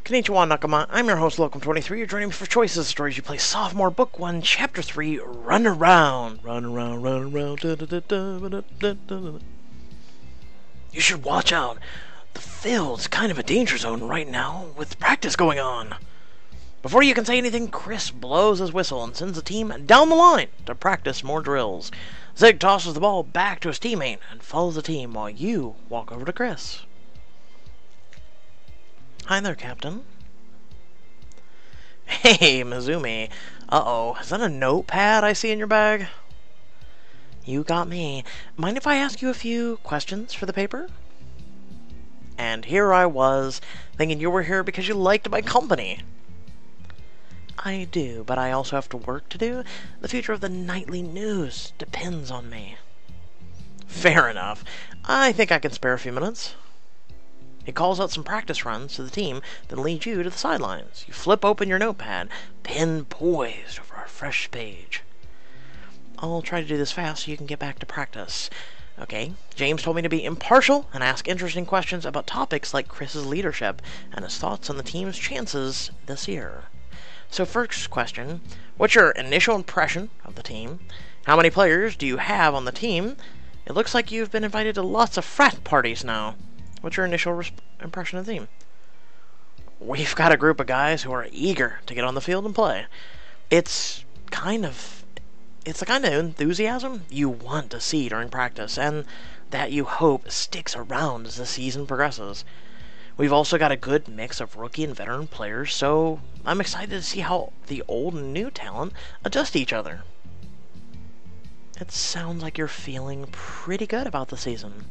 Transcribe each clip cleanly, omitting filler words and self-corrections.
Konnichiwa Nakama, I'm your host Locum23. You're joining me for Choices Stories. You play Sophomore, Book 1, Chapter 3, Run Around. Run around, run around. Da, da, da, da, da, da, da. You should watch out. The field's kind of a danger zone right now, with practice going on. Before you can say anything, Chris blows his whistle and sends the team down the line to practice more drills. Zig tosses the ball back to his teammate and follows the team while you walk over to Chris. Hi there, Captain. Hey, Mizumi. Uh-oh, is that a notepad I see in your bag? You got me. Mind if I ask you a few questions for the paper? And here I was, thinking you were here because you liked my company. I do, but I also have to work to do. The future of the nightly news depends on me. Fair enough. I think I can spare a few minutes. He calls out some practice runs to the team, then leads you to the sidelines. You flip open your notepad, pen poised over our fresh page. I'll try to do this fast so you can get back to practice. Okay, James told me to be impartial and ask interesting questions about topics like Chris's leadership and his thoughts on the team's chances this year. So first question, what's your initial impression of the team? How many players do you have on the team? It looks like you've been invited to lots of frat parties now. What's your initial impression of the team? We've got a group of guys who are eager to get on the field and play. It's the kind of enthusiasm you want to see during practice, and that you hope sticks around as the season progresses. We've also got a good mix of rookie and veteran players, so I'm excited to see how the old and new talent adjust to each other. It sounds like you're feeling pretty good about the season.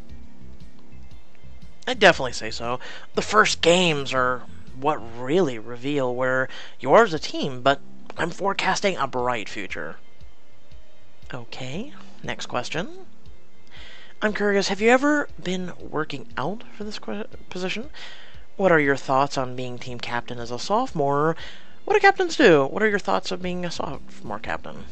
I'd definitely say so. The first games are what really reveal where you are as a team, but I'm forecasting a bright future. Okay, next question. I'm curious, have you ever been working out for this position? What are your thoughts on being team captain as a sophomore? What do captains do? What are your thoughts of being a sophomore captain?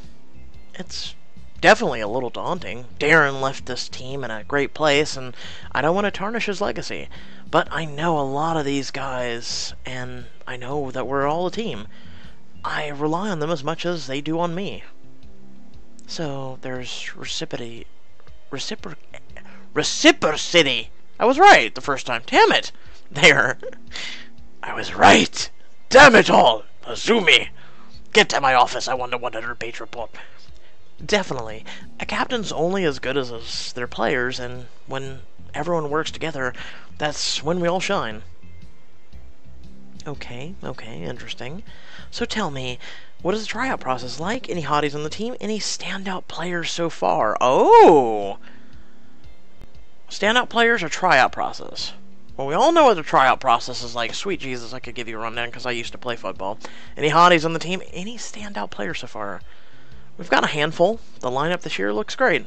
It's definitely a little daunting. Darren left this team in a great place, and I don't want to tarnish his legacy. But I know a lot of these guys, and I know that we're all a team. I rely on them as much as they do on me. So there's reciprocity. I was right the first time. Damn it! There. I was right. Damn it all! Azumi! Get to my office. I want a 100-page report. Definitely. A captain's only as good as their players, and when everyone works together, that's when we all shine. Okay, interesting. So tell me, what is the tryout process like? Any hotties on the team? Any standout players so far? Oh! Standout players or tryout process? Well, we all know what the tryout process is like. Sweet Jesus, I could give you a rundown because I used to play football. Any hotties on the team? Any standout players so far? We've got a handful. The lineup this year looks great.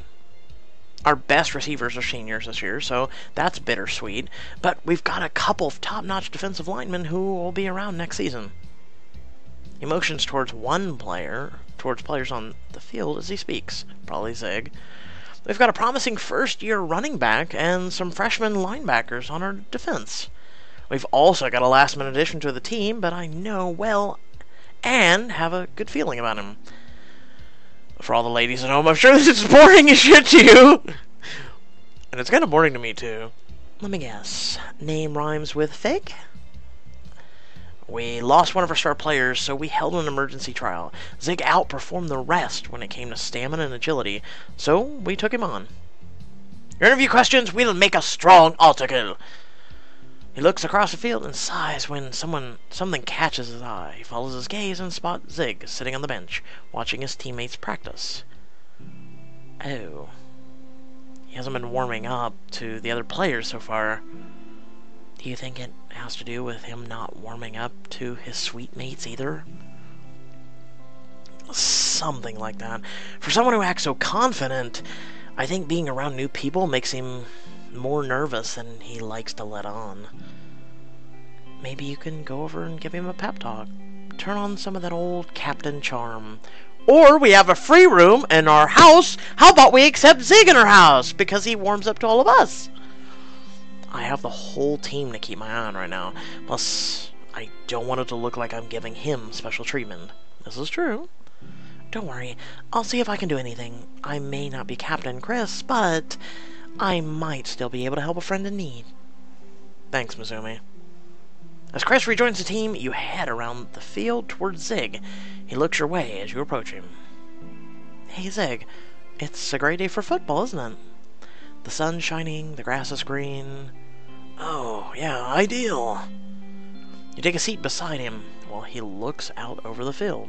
Our best receivers are seniors this year, so that's bittersweet. But we've got a couple of top-notch defensive linemen who will be around next season. Emotions towards players on the field as he speaks. Probably Zig. We've got a promising first-year running back and some freshman linebackers on our defense. We've also got a last-minute addition to the team, but I know well and have a good feeling about him. For all the ladies at home, I'm sure this is boring as shit to you. And it's kind of boring to me, too. Let me guess. Name rhymes with fake? We lost one of our star players, so we held an emergency trial. Zig outperformed the rest when it came to stamina and agility, so we took him on. Your interview questions will make a strong article. He looks across the field and sighs when something catches his eye. He follows his gaze and spots Zig sitting on the bench, watching his teammates practice. Oh. He hasn't been warming up to the other players so far. Do you think it has to do with him not warming up to his sweet mates either? Something like that. For someone who acts so confident, I think being around new people makes him more nervous than he likes to let on. Maybe you can go over and give him a pep talk. Turn on some of that old captain charm. Or we have a free room in our house. How about we accept Zig in our house because he warms up to all of us? I have the whole team to keep my eye on right now. Plus, I don't want it to look like I'm giving him special treatment. This is true. Don't worry, I'll see if I can do anything. I may not be Captain Chris, but I might still be able to help a friend in need. Thanks, Mizumi. As Chris rejoins the team, you head around the field towards Zig. He looks your way as you approach him. Hey, Zig. It's a great day for football, isn't it? The sun's shining, the grass is green. Oh, yeah, ideal. You take a seat beside him while he looks out over the field.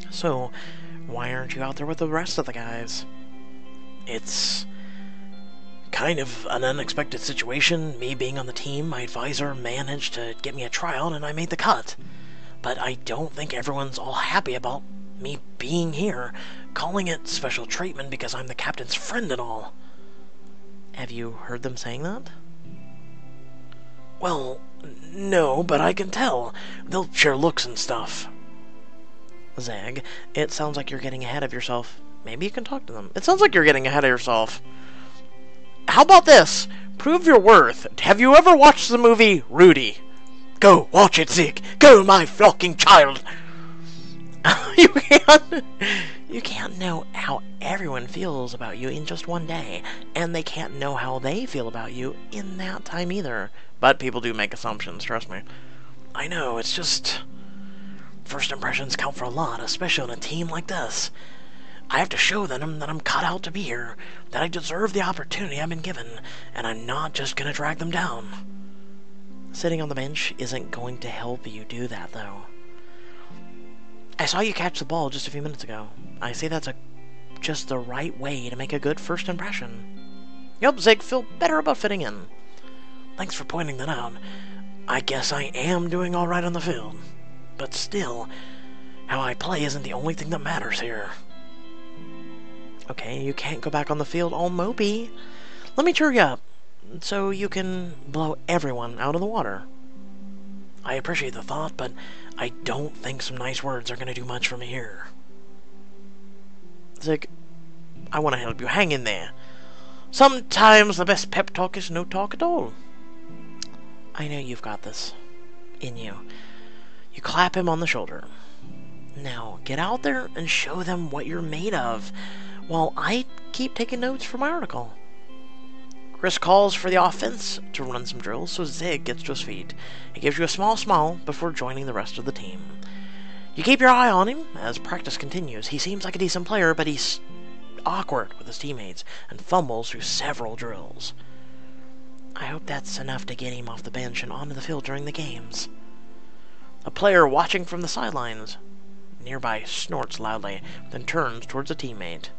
So, why aren't you out there with the rest of the guys? It's kind of an unexpected situation. Me being on the team, my advisor managed to get me a tryout and I made the cut. But I don't think everyone's all happy about me being here, calling it special treatment because I'm the captain's friend and all. Have you heard them saying that? Well, no, but I can tell. They'll share looks and stuff. Zag, it sounds like you're getting ahead of yourself. Maybe you can talk to them. It sounds like you're getting ahead of yourself. How about this? Prove your worth. Have you ever watched the movie Rudy? Go, watch it, Zig. Go, my fucking child. You can't know how everyone feels about you in just one day, and they can't know how they feel about you in that time either. But people do make assumptions, trust me. I know, it's just... First impressions count for a lot, especially on a team like this. I have to show them that I'm cut out to be here, that I deserve the opportunity I've been given, and I'm not just gonna drag them down. Sitting on the bench isn't going to help you do that, though. I saw you catch the ball just a few minutes ago. I say that's just the right way to make a good first impression. Yup, Zig, feel better about fitting in. Thanks for pointing that out. I guess I am doing alright on the field. But still, how I play isn't the only thing that matters here. Okay, you can't go back on the field all mopey. Let me cheer you up, so you can blow everyone out of the water. I appreciate the thought, but I don't think some nice words are going to do much for me here. Zig, I want to help you. Hang in there. Sometimes the best pep talk is no talk at all. I know you've got this in you. You clap him on the shoulder. Now, get out there and show them what you're made of, while I keep taking notes for my article. Chris calls for the offense to run some drills, so Zig gets to his feet. He gives you a small smile before joining the rest of the team. You keep your eye on him as practice continues. He seems like a decent player, but he's awkward with his teammates and fumbles through several drills. I hope that's enough to get him off the bench and onto the field during the games. A player watching from the sidelines nearby snorts loudly, then turns towards a teammate.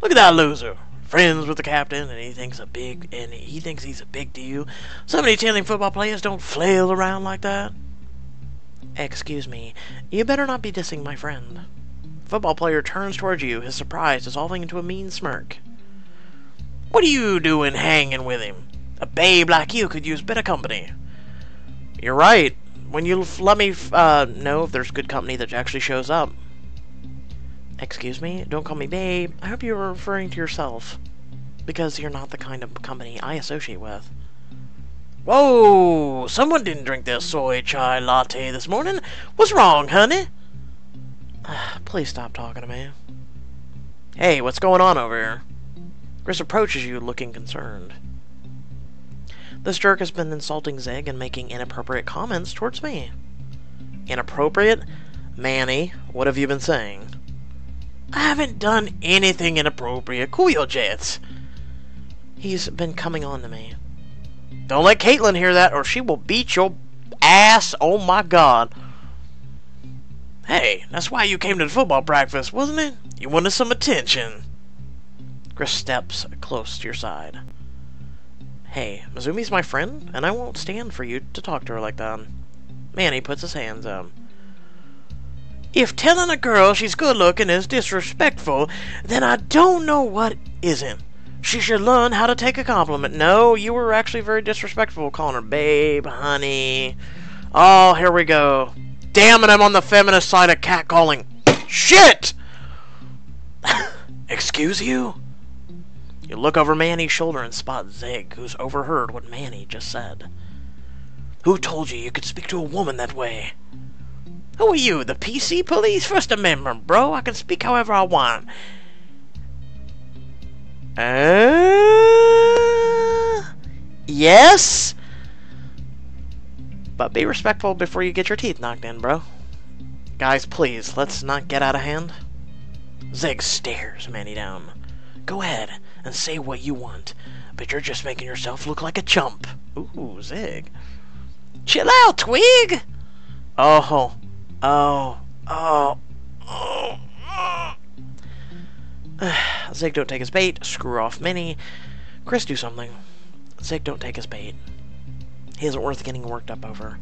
Look at that loser. Friends with the captain, and he thinks he's a big deal. So many Italian football players don't flail around like that. Excuse me, you better not be dissing my friend. Football player turns towards you, his surprise dissolving into a mean smirk. What are you doing hanging with him? A babe like you could use a bit of company. You're right. When you let me know if there's good company that actually shows up. Excuse me? Don't call me babe. I hope you're referring to yourself. Because you're not the kind of company I associate with. Whoa! Someone didn't drink their soy chai latte this morning. What's wrong, honey? Please stop talking to me. Hey, what's going on over here? Chris approaches you looking concerned. This jerk has been insulting Zig and making inappropriate comments towards me. Inappropriate? Manny, what have you been saying? I haven't done anything inappropriate. Cool your jets. He's been coming on to me. Don't let Caitlin hear that or she will beat your ass. Oh my god. Hey, that's why you came to the football practice, wasn't it? You wanted some attention. Chris steps close to your side. Hey, Mizumi's my friend, and I won't stand for you to talk to her like that. Manny puts his hands up. If telling a girl she's good-looking is disrespectful, then I don't know what isn't. She should learn how to take a compliment. No, you were actually very disrespectful calling her babe, honey. Oh, here we go. Damn it, I'm on the feminist side of catcalling. Shit! Excuse you? You look over Manny's shoulder and spot Zig, who's overheard what Manny just said. Who told you could speak to a woman that way? Who are you, the PC police? First Amendment, bro. I can speak however I want. Yes? But be respectful before you get your teeth knocked in, bro. Guys, please, let's not get out of hand. Zig stares Manny down. Go ahead and say what you want, but you're just making yourself look like a chump. Ooh, Zig. Chill out, Twig! Oh. Zig, don't take his bait. Screw off Minnie. Chris, do something. Zig, don't take his bait. He isn't worth getting worked up over.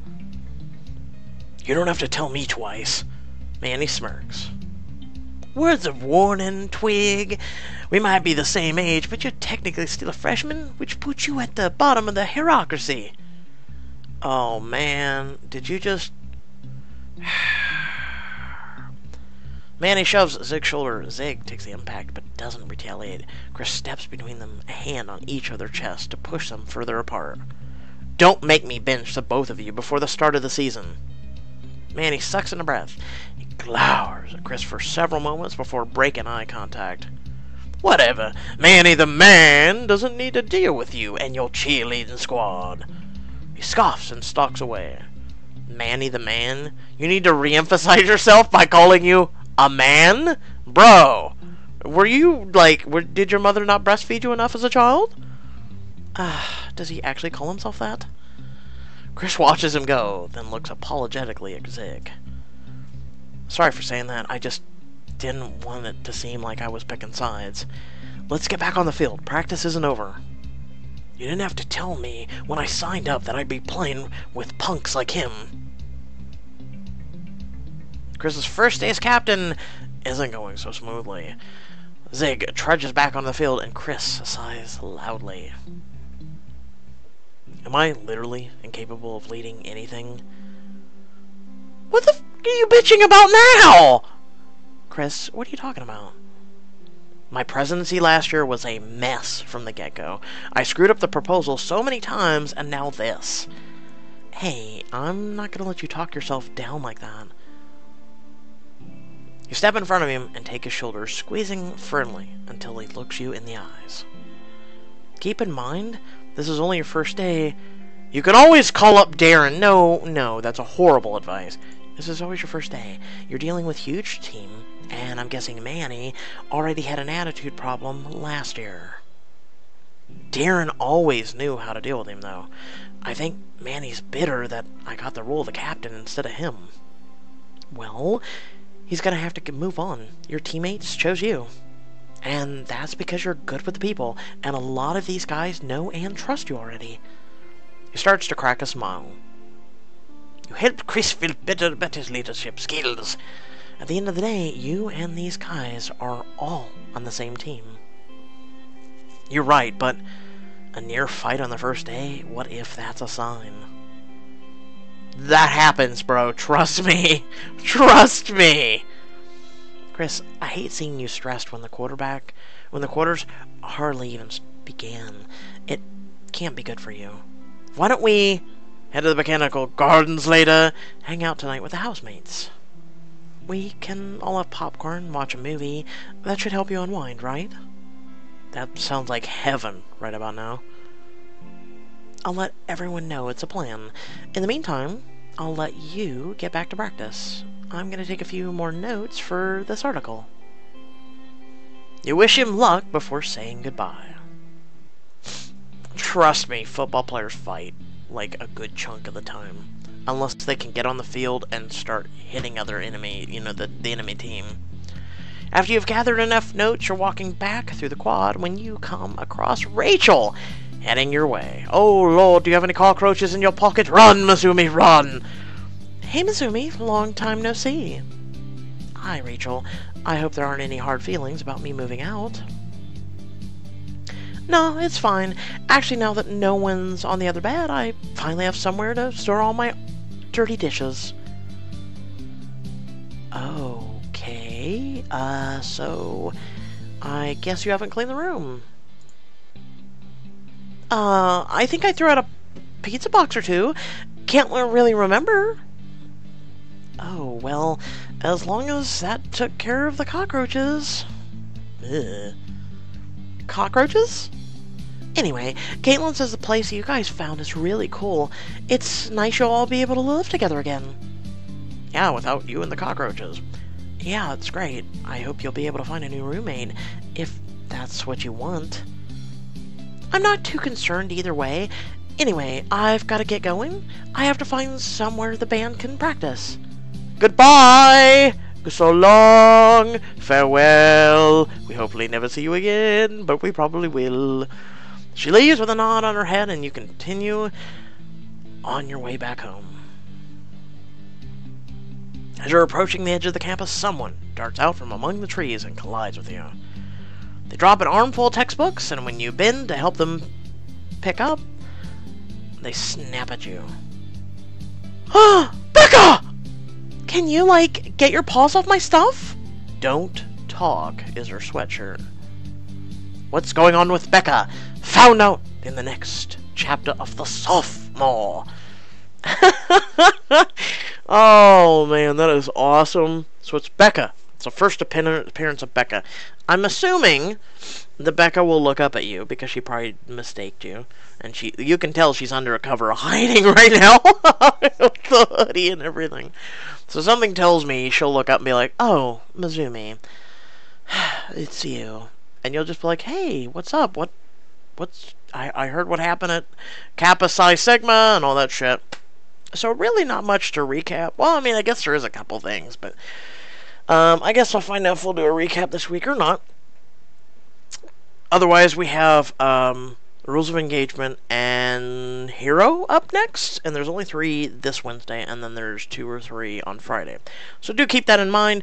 You don't have to tell me twice. Manny smirks. Words of warning, Twig. We might be the same age, but you're technically still a freshman, which puts you at the bottom of the hierarchy. Oh, man. Did you just... Manny shoves Zig's shoulder. Zig takes the impact, but doesn't retaliate. Chris steps between them, a hand on each of their chests to push them further apart. Don't make me bench the both of you before the start of the season. Manny sucks in a breath. He glowers at Chris for several moments before breaking eye contact. Whatever. Manny the man doesn't need to deal with you and your cheerleading squad. He scoffs and stalks away. Manny the man? You need to re-emphasize yourself by calling you a man? Bro, were you, like, did your mother not breastfeed you enough as a child? Does he actually call himself that? Chris watches him go, then looks apologetically at Zig. Sorry for saying that. I just didn't want it to seem like I was picking sides. Let's get back on the field. Practice isn't over. You didn't have to tell me when I signed up that I'd be playing with punks like him. Chris's first day as captain isn't going so smoothly. Zig trudges back on the field and Chris sighs loudly. Am I literally incapable of leading anything? What the f*** are you bitching about now? Chris, what are you talking about? My presidency last year was a mess from the get-go. I screwed up the proposal so many times, and now this. Hey, I'm not gonna let you talk yourself down like that. You step in front of him and take his shoulder, squeezing firmly until he looks you in the eyes. Keep in mind, this is only your first day. You can always call up Darren. No, that's a horrible advice. This is always your first day. You're dealing with a huge team, and I'm guessing Manny already had an attitude problem last year. Darren always knew how to deal with him, though. I think Manny's bitter that I got the role of the captain instead of him. Well, he's gonna have to move on. Your teammates chose you. And that's because you're good with the people, and a lot of these guys know and trust you already. He starts to crack a smile. You helped Chris feel better about his leadership skills. At the end of the day, you and these guys are all on the same team. You're right, but a near fight on the first day, what if that's a sign? That happens, bro. Trust me. Trust me. Chris, I hate seeing you stressed when the quarters hardly even began. It can't be good for you. Why don't we head to the botanical gardens later, hang out tonight with the housemates? We can all have popcorn, watch a movie. That should help you unwind, right? That sounds like heaven right about now. I'll let everyone know it's a plan. In the meantime, I'll let you get back to practice. I'm going to take a few more notes for this article. You wish him luck before saying goodbye. Trust me, football players fight like a good chunk of the time. Unless they can get on the field and start hitting other enemy, the enemy team. After you've gathered enough notes, you're walking back through the quad when you come across Rachel heading your way. Oh Lord, do you have any cockroaches in your pocket? Run, Masumi, run! Hey Masumi, long time no see. Hi Rachel, I hope there aren't any hard feelings about me moving out. No, it's fine. Actually, now that no one's on the other bed, I finally have somewhere to store all my dirty dishes. Okay, so I guess you haven't cleaned the room. I think I threw out a pizza box or two. Can't really remember. Oh, well, as long as that took care of the cockroaches. Ugh. Cockroaches? Anyway, Caitlin says the place you guys found is really cool. It's nice you'll all be able to live together again. Yeah, without you and the cockroaches. Yeah, it's great. I hope you'll be able to find a new roommate, if that's what you want. I'm not too concerned either way. Anyway, I've got to get going. I have to find somewhere the band can practice. Goodbye! So long! Farewell! We hopefully never see you again, but we probably will. She leaves with a nod on her head, and you continue on your way back home. As you're approaching the edge of the campus, someone darts out from among the trees and collides with you. They drop an armful of textbooks, and when you bend to help them pick up, they snap at you. Ah! Becca! Can you, get your paws off my stuff? Don't talk is her sweatshirt. What's going on with Becca? Found out in the next chapter of the Sophomore. Oh, man, that is awesome. So it's Becca. It's the first appearance of Becca. I'm assuming that Becca will look up at you because she probably mistaked you. And you can tell she's under a cover hiding right now with the hoodie and everything. So something tells me she'll look up and be like, "Oh, Mizumi, it's you." And you'll just be like, "Hey, what's up? I heard what happened at Kappa Psi Sigma and all that shit." So really not much to recap. Well, I mean, I guess there is a couple things, but I guess I'll find out if we'll do a recap this week or not. Otherwise, we have Rules of Engagement and Hero up next, and there's only 3 this Wednesday, and then there's 2 or 3 on Friday. So do keep that in mind.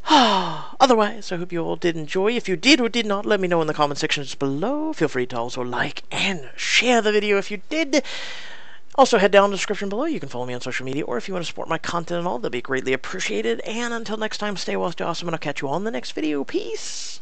Otherwise, I hope you all did enjoy. If you did or did not, let me know in the comment sections below. Feel free to also like and share the video if you did. Also, head down to the description below. You can follow me on social media, or if you want to support my content and all, that'd be greatly appreciated. And until next time, stay well, stay awesome, and I'll catch you all in the next video. Peace!